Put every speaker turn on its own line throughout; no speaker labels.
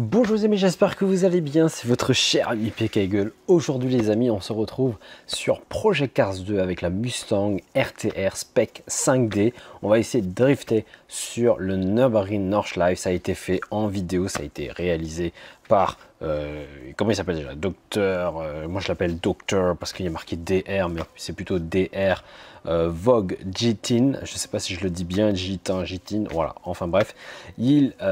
Bonjour les amis, j'espère que vous allez bien, c'est votre cher ami PKGueule. Aujourd'hui les amis, on se retrouve sur Project Cars 2 avec la Mustang RTR Spec 5D. On va essayer de drifter sur le Nürburgring Nordschleife. Ça a été fait en vidéo, ça a été réalisé par, comment il s'appelle déjà, Docteur, moi je l'appelle Docteur parce qu'il y a marqué DR, mais c'est plutôt DR. Vogue Jitin, je ne sais pas si je le dis bien, Jitin, voilà, enfin bref,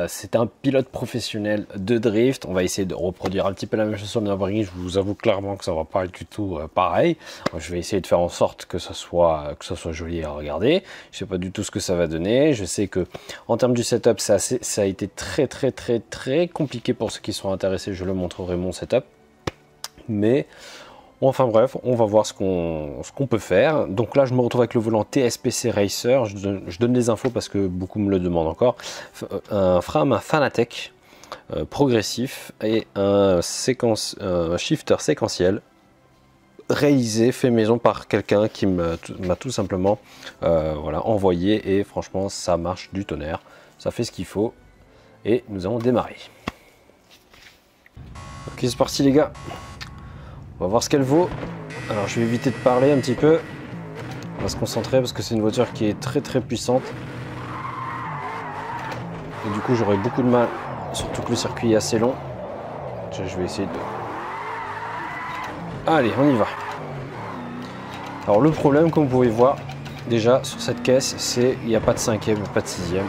c'est un pilote professionnel de drift. On va essayer de reproduire un petit peu la même chose sur le Nürburgring. Je vous avoue clairement que ça va pas être du tout pareil. Je vais essayer de faire en sorte que ça soit joli à regarder. Je sais pas du tout ce que ça va donner. Je sais que en termes du setup, ça a été très compliqué pour ceux qui sont intéressés. Je le montrerai mon setup, mais enfin bref, on va voir ce qu'on peut faire. Donc là, je me retrouve avec le volant TSPC Racer. Je donne les infos parce que beaucoup me le demandent encore. Un frein à Fanatec progressif et un shifter séquentiel réalisé, fait maison par quelqu'un qui m'a tout simplement voilà, envoyé. Et franchement, ça marche du tonnerre. Ça fait ce qu'il faut. Et nous allons démarrer. Ok, c'est parti les gars. On va voir ce qu'elle vaut. Alors je vais éviter de parler un petit peu. On va se concentrer parce que c'est une voiture qui est très puissante. Et du coup j'aurai beaucoup de mal, surtout que le circuit est assez long. Je vais essayer de... Allez, on y va. Alors le problème, comme vous pouvez voir, déjà sur cette caisse, c'est il n'y a pas de 5e, pas de 6e.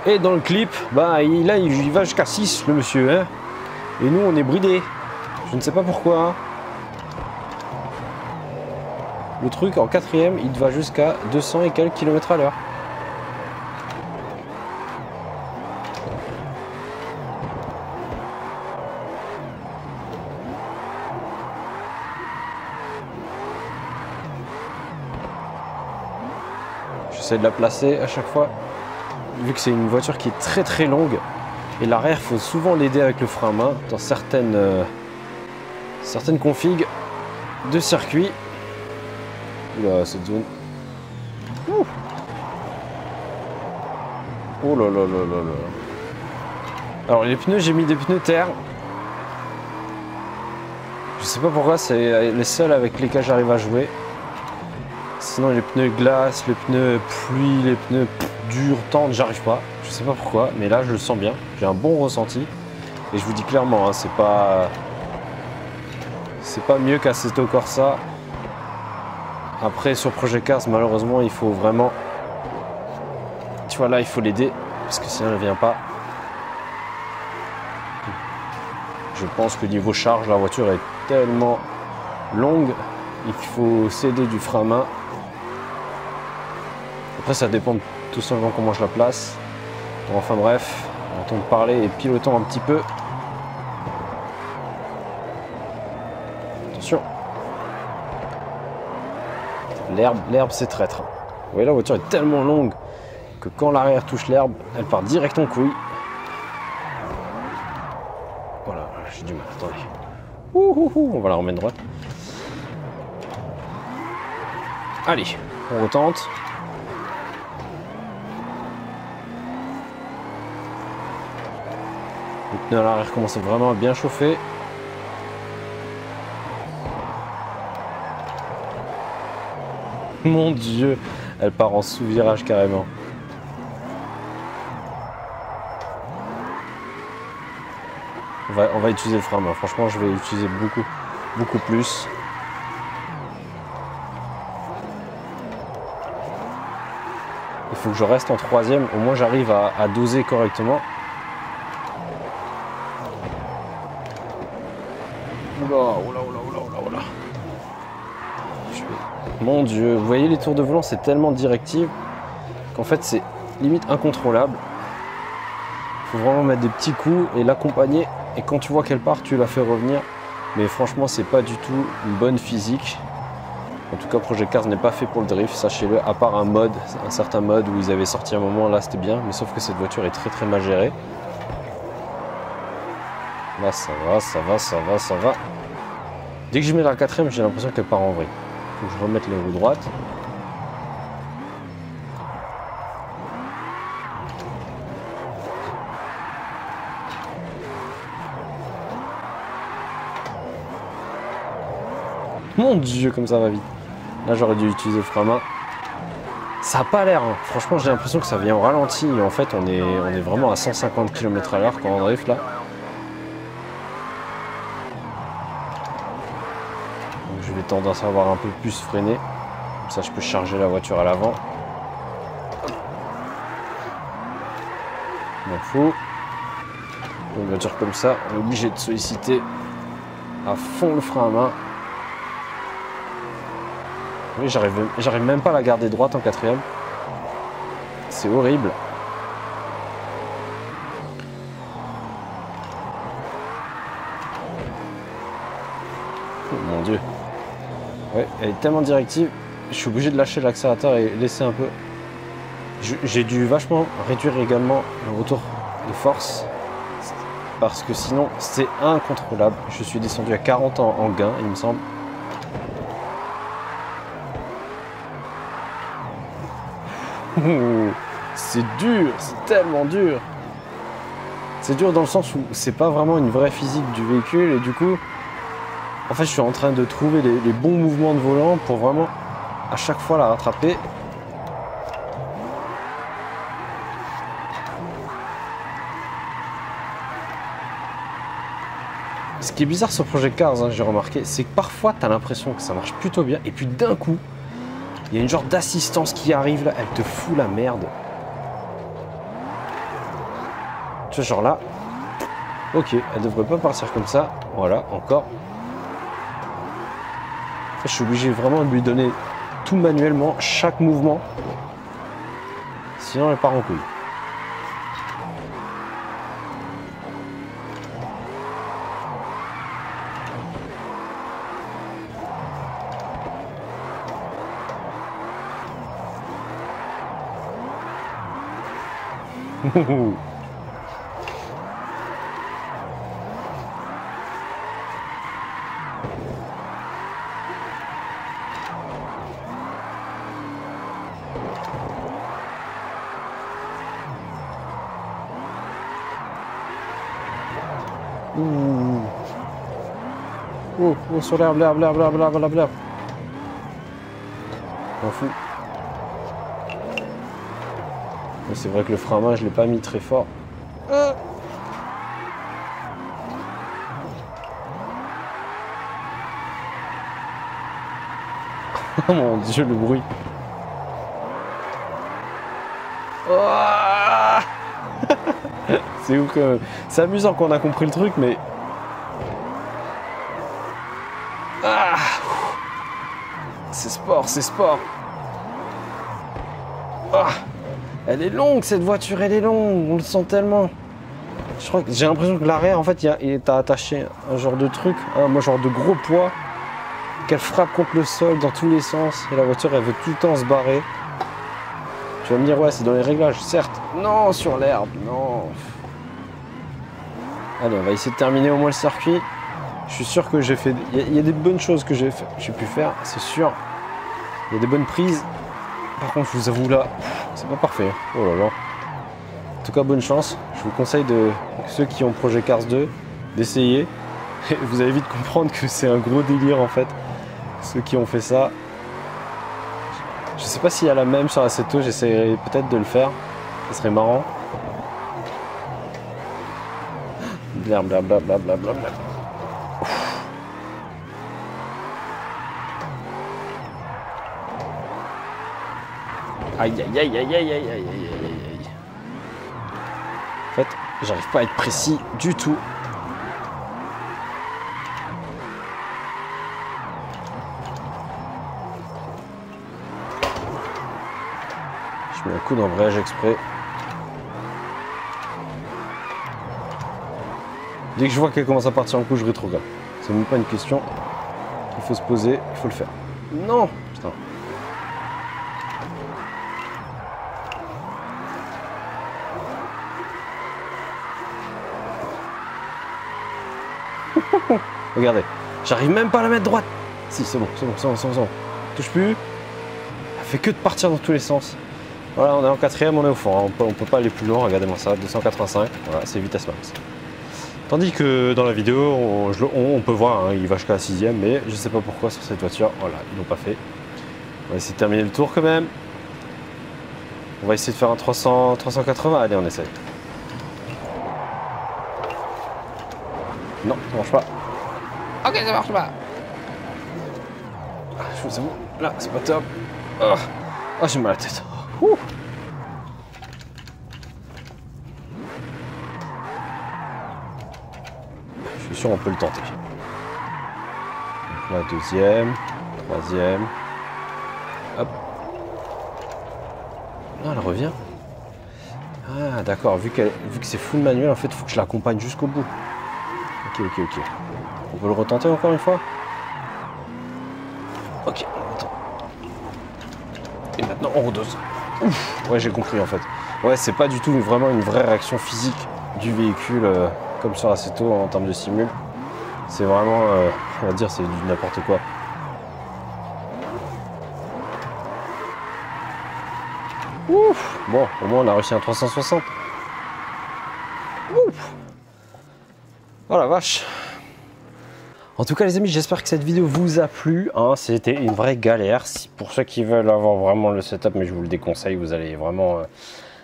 Et dans le clip, bah là il va jusqu'à 6 le monsieur. Hein. Et nous on est bridés. Je ne sais pas pourquoi. Hein. Le truc en 4e, il va jusqu'à 200 et quelques kilomètres à l'heure. J'essaie de la placer à chaque fois, vu que c'est une voiture qui est très longue. Et l'arrière, il faut souvent l'aider avec le frein à main dans certaines configs de circuit. Oula, cette zone. Ouh. Oh là là là là là. Alors les pneus, j'ai mis des pneus terre. Je sais pas pourquoi, c'est les seuls avec lesquels j'arrive à jouer. Sinon les pneus glace, les pneus pluie, les pneus durs, tendres, j'arrive pas. Je sais pas pourquoi, mais là je le sens bien. J'ai un bon ressenti. Et je vous dis clairement, hein, c'est pas mieux qu'Assetto Corsa. Après sur Project Cars, malheureusement, il faut vraiment... Tu vois là, il faut l'aider, parce que sinon elle ne vient pas. Je pense que niveau charge, la voiture est tellement longue, il faut s'aider du frein à main. Après ça dépend tout simplement comment je la place. Bon, enfin bref, arrêtons de parler et pilotons un petit peu. Attention. L'herbe c'est traître. Vous voyez, la voiture est tellement longue que quand l'arrière touche l'herbe, elle part direct en couille. Voilà, j'ai du mal, attendez. On va la remettre droite. Allez, on retente. Le pneu à l'arrière commence vraiment à bien chauffer. Mon Dieu, elle part en sous-virage carrément. On va utiliser le frein à main. Franchement, je vais utiliser beaucoup plus. Il faut que je reste en 3e. Au moins, j'arrive à doser correctement. Oula. Mon Dieu, vous voyez les tours de volant, c'est tellement directive qu'en fait c'est limite incontrôlable. Il faut vraiment mettre des petits coups et l'accompagner. Et quand tu vois qu'elle part, tu la fais revenir. Mais franchement, c'est pas du tout une bonne physique. En tout cas, Project Cars n'est pas fait pour le drift, sachez-le. À part un certain mode où ils avaient sorti un moment, là c'était bien. Mais sauf que cette voiture est très mal gérée. Là, ça va. Dès que je mets la 4e, j'ai l'impression qu'elle part en vrille. Faut que je remette les roues droites. Mon Dieu, comme ça va vite. Là, j'aurais dû utiliser le frein à main. Ça n'a pas l'air, hein. Franchement, j'ai l'impression que ça vient au ralenti. Et en fait, on est vraiment à 150 km/h quand on drift là. Donc, je vais tendance à avoir un peu plus freiné. Comme ça, je peux charger la voiture à l'avant. M'en fout. Une voiture comme ça, on est obligé de solliciter à fond le frein à main. Oui, j'arrive même pas à la garder droite en quatrième. C'est horrible. Oh mon Dieu. Ouais, elle est tellement directive. Je suis obligé de lâcher l'accélérateur et laisser un peu. J'ai dû vachement réduire également le retour de force. Parce que sinon, c'est incontrôlable. Je suis descendu à 40 en gain, il me semble. C'est dur, c'est tellement dur. C'est dur dans le sens où c'est pas vraiment une vraie physique du véhicule et du coup, en fait, je suis en train de trouver les bons mouvements de volant pour vraiment à chaque fois la rattraper. Ce qui est bizarre sur Project Cars, hein, j'ai remarqué, c'est que parfois tu as l'impression que ça marche plutôt bien et puis d'un coup, il y a une genre d'assistance qui arrive là, elle te fout la merde. Tu vois, genre là, ok, elle devrait pas partir comme ça. Voilà, encore. Je suis obligé vraiment de lui donner tout manuellement, chaque mouvement. Sinon, elle part en couille. Oh, sur l'herbe, l'herbe. M'en fous. Mais c'est vrai que le frein à main, je l'ai pas mis très fort. Oh mon Dieu, le bruit. Oh c'est ouf quand même. C'est amusant qu'on a compris le truc, mais... Ah, c'est sport, c'est sport. Ah, elle est longue cette voiture, elle est longue, on le sent tellement. Je crois que j'ai l'impression que l'arrière, en fait, il t'a attaché un genre de truc, un genre de gros poids, qu'elle frappe contre le sol dans tous les sens. Et la voiture, elle veut tout le temps se barrer. Tu vas me dire, ouais, c'est dans les réglages, certes. Non, sur l'herbe, non. Allez, on va essayer de terminer au moins le circuit. Je suis sûr que j'ai fait... Il y a des bonnes choses que j'ai pu faire, c'est sûr. Il y a des bonnes prises. Par contre, je vous avoue là, c'est pas parfait. Oh là là. En tout cas, bonne chance. Je vous conseille ceux qui ont Project Cars 2 d'essayer. Vous allez vite comprendre que c'est un gros délire en fait. Ceux qui ont fait ça. Je sais pas s'il y a la même sur Assetto, j'essaierai peut-être de le faire. Ça serait marrant. Blablabla. Aïe. En fait, j'arrive pas à être précis du tout. Je mets un coup d'embrayage exprès. Dès que je vois qu'elle commence à partir en couche, je rétrograde. C'est même pas une question. Il faut se poser, il faut le faire. Non, putain. Regardez, j'arrive même pas à la mettre droite. Si, c'est bon. Touche plus. Elle fait que de partir dans tous les sens. Voilà, on est en quatrième, on est au fond. On peut pas aller plus loin, regardez-moi ça. 285, voilà, c'est vitesse max. Tandis que dans la vidéo, on peut voir, hein, il va jusqu'à la 6ème, mais je sais pas pourquoi sur cette voiture, voilà, ils l'ont pas fait. On va essayer de terminer le tour quand même. On va essayer de faire un 380, allez on essaye. Non, ça marche pas. Ok, ça marche pas. Ah, je c'est bon, là, c'est pas top. Oh, oh j'ai mal à la tête. Ouh. Je suis sûr on peut le tenter. Donc là, deuxième, troisième. Hop. Ah, elle revient. Ah, d'accord, vu que c'est full manuel, en fait, il faut que je l'accompagne jusqu'au bout. Ok. On peut le retenter encore une fois? Ok, on retente. Et maintenant, on redose. Ouf, ouais, j'ai compris en fait. Ouais, c'est pas du tout vraiment une vraie réaction physique du véhicule comme sur Assetto en termes de simul. C'est vraiment, on va dire, c'est du n'importe quoi. Ouf. Bon, au moins on a réussi un 360. Ouf. Oh la vache. En tout cas les amis, j'espère que cette vidéo vous a plu, hein. C'était une vraie galère. Pour ceux qui veulent avoir vraiment le setup, mais je vous le déconseille, vous allez vraiment...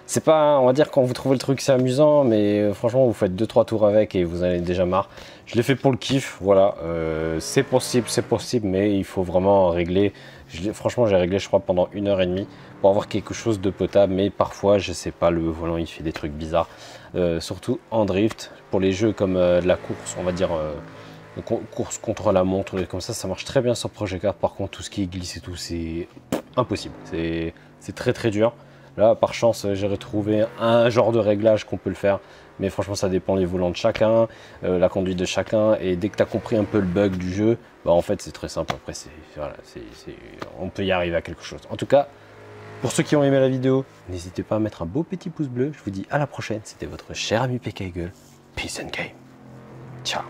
c'est pas, on va dire, quand vous trouvez le truc c'est amusant, mais franchement vous faites 2-3 tours avec et vous en avez déjà marre. Je l'ai fait pour le kiff, voilà. C'est possible, mais il faut vraiment régler. Franchement j'ai réglé je crois pendant 1h30 pour avoir quelque chose de potable, mais parfois je sais pas, le volant il fait des trucs bizarres. Surtout en drift, pour les jeux comme de la course, on va dire... course contre la montre, comme ça marche très bien sur Project Cars. Par contre tout ce qui est glisse et tout, c'est impossible, c'est très dur. Là par chance j'ai retrouvé un genre de réglage qu'on peut le faire, mais franchement ça dépend les volants de chacun, la conduite de chacun, et dès que tu as compris un peu le bug du jeu, bah en fait c'est très simple. Après voilà, on peut y arriver à quelque chose. En tout cas, pour ceux qui ont aimé la vidéo, n'hésitez pas à mettre un beau petit pouce bleu. Je vous dis à la prochaine, c'était votre cher ami PKEagle. Peace and game, ciao.